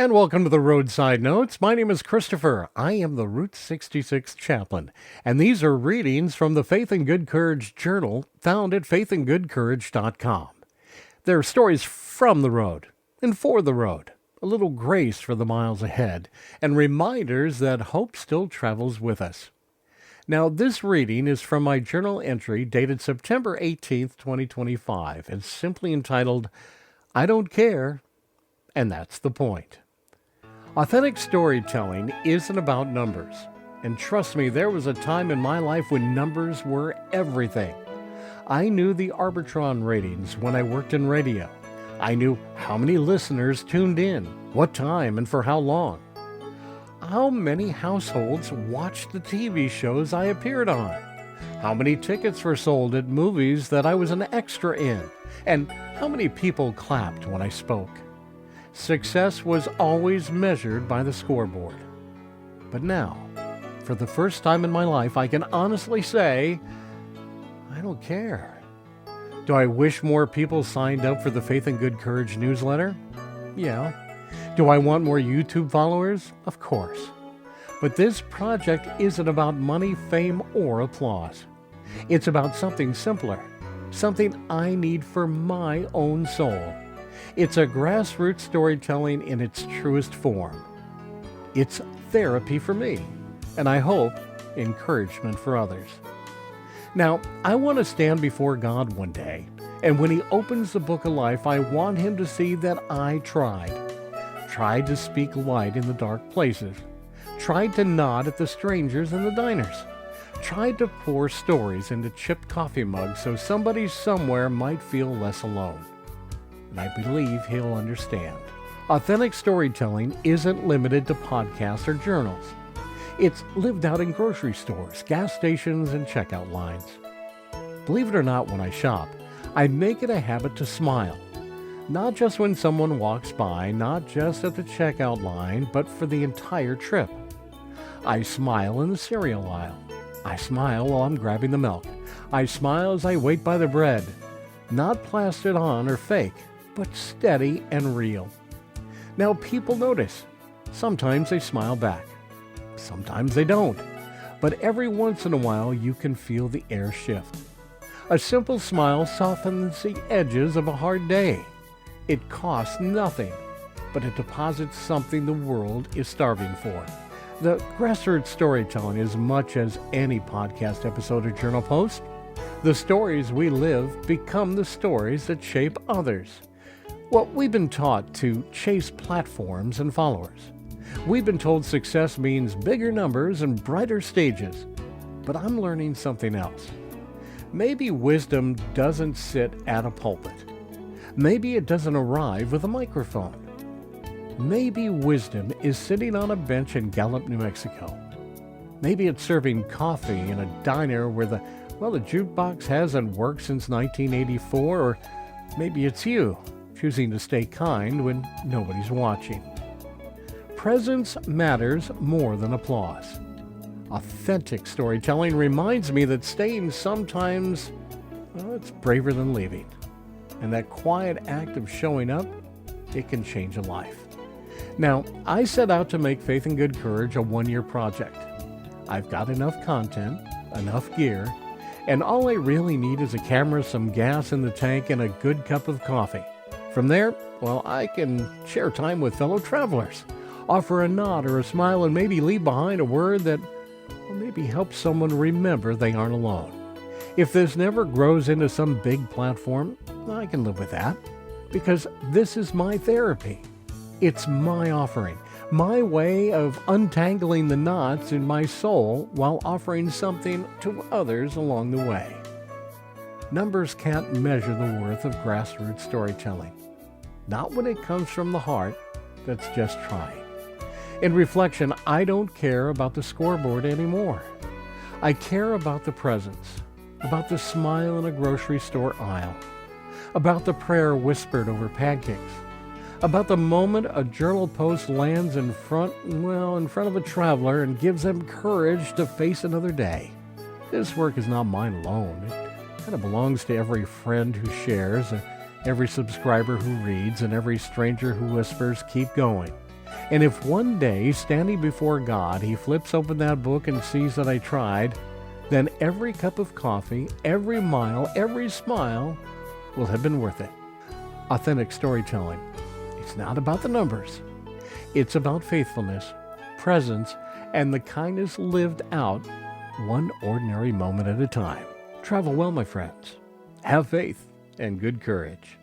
And welcome to the Roadside Notes. My name is Christopher. I am the Route 66 chaplain, and these are readings from the Faith and Good Courage Journal found at faithandgoodcourage.com. They're stories from the road and for the road, a little grace for the miles ahead, and reminders that hope still travels with us. Now, this reading is from my journal entry dated September 18th, 2025, and simply entitled, I Don't Care, and That's the Point. Authentic storytelling isn't about numbers. And trust me, there was a time in my life when numbers were everything. I knew the Arbitron ratings when I worked in radio. I knew how many listeners tuned in, what time, and for how long. How many households watched the TV shows I appeared on? How many tickets were sold at movies that I was an extra in? And how many people clapped when I spoke? Success was always measured by the scoreboard. But now, for the first time in my life, I can honestly say, I don't care. Do I wish more people signed up for the Faith and Good Courage newsletter? Yeah. Do I want more YouTube followers? Of course. But this project isn't about money, fame, or applause. It's about something simpler, something I need for my own soul. It's a grassroots storytelling in its truest form. It's therapy for me, and I hope encouragement for others. Now, I want to stand before God one day, and when He opens the book of life, I want Him to see that I tried to speak light in the dark places, tried to nod at the strangers in the diners, tried to pour stories into chipped coffee mugs so somebody somewhere might feel less alone. And I believe He'll understand. Authentic storytelling isn't limited to podcasts or journals. It's lived out in grocery stores, gas stations, and checkout lines. Believe it or not, when I shop, I make it a habit to smile. Not just when someone walks by, not just at the checkout line, but for the entire trip. I smile in the cereal aisle. I smile while I'm grabbing the milk. I smile as I wait by the bread. Not plastered on or fake, but steady and real. Now, people notice. Sometimes they smile back. Sometimes they don't. But every once in a while, you can feel the air shift. A simple smile softens the edges of a hard day. It costs nothing, but it deposits something the world is starving for. The grassroots storytelling, as much as any podcast episode or journal post, the stories we live become the stories that shape others. Well, we've been taught to chase platforms and followers. We've been told success means bigger numbers and brighter stages. But I'm learning something else. Maybe wisdom doesn't sit at a pulpit. Maybe it doesn't arrive with a microphone. Maybe wisdom is sitting on a bench in Gallup, New Mexico. Maybe it's serving coffee in a diner where the jukebox hasn't worked since 1984, or maybe it's you, choosing to stay kind when nobody's watching. Presence matters more than applause. Authentic storytelling reminds me that staying sometimes, it's braver than leaving. And that quiet act of showing up, it can change a life. Now, I set out to make Faith and Good Courage a one-year project. I've got enough content, enough gear, and all I really need is a camera, some gas in the tank, and a good cup of coffee. From there, I can share time with fellow travelers, offer a nod or a smile, and maybe leave behind a word that will maybe help someone remember they aren't alone. If this never grows into some big platform, I can live with that, because this is my therapy. It's my offering, my way of untangling the knots in my soul while offering something to others along the way. Numbers can't measure the worth of grassroots storytelling. Not when it comes from the heart that's just trying. In reflection, I don't care about the scoreboard anymore. I care about the presence, about the smile in a grocery store aisle, about the prayer whispered over pancakes, about the moment a journal post lands in front of a traveler and gives them courage to face another day. This work is not mine alone. It kind of belongs to every friend who shares, every subscriber who reads, and every stranger who whispers, keep going. And if one day, standing before God, he flips open that book and sees that I tried, then every cup of coffee, every mile, every smile will have been worth it. Authentic storytelling. It's not about the numbers. It's about faithfulness, presence, and the kindness lived out one ordinary moment at a time. Travel well, my friends. Have faith and good courage.